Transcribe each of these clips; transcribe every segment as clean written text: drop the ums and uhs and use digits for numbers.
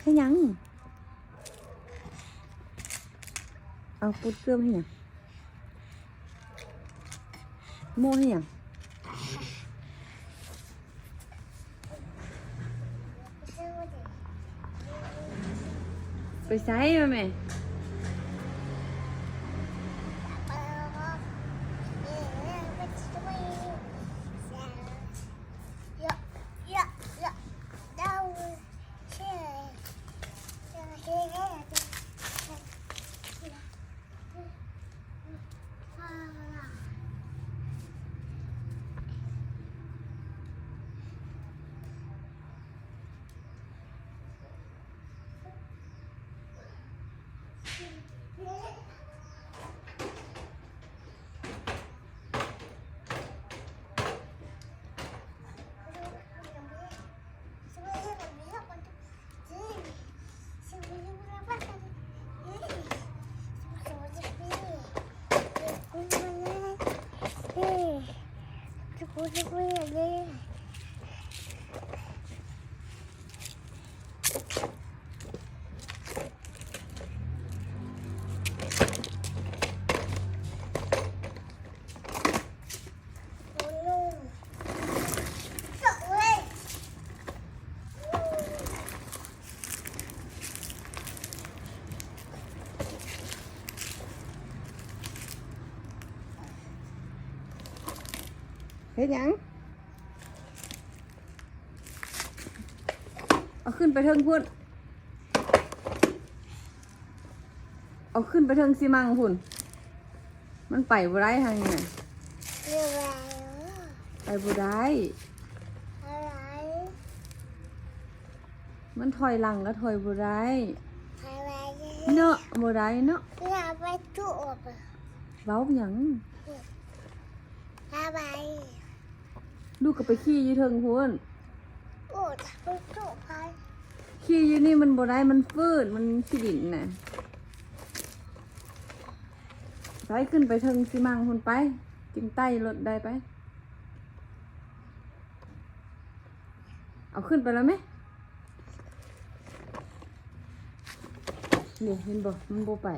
ให้ยังเอาปุดเกลือให้ยังโม่ให้ยังไปใส่มาแม่เฮ็ดหยังเอาขึ้นไปเทิงพุ่นเอาขึ้นไปเทิงซีมังพุ่นมันไปบ่ได้ทางนี้ไปบ่ได้มันถอยหลังแล้วถอยบ่ได้เนาะบ่ได้เนาะเว้าหยังลูกก็ไปขี้อยู่เทิงพุ่นขี้อยู่นี่มันบ่ได้มันฟื้นมันสิดินน่ะไปขึ้นไปเทิงสิมังพุ่นไปจึงไต่รถได้ไปเอาขึ้นไปแล้วไหมนี่เห็นบ่มันบ่ไป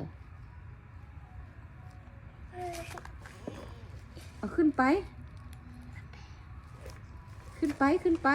เอาขึ้นไปขึ้นไป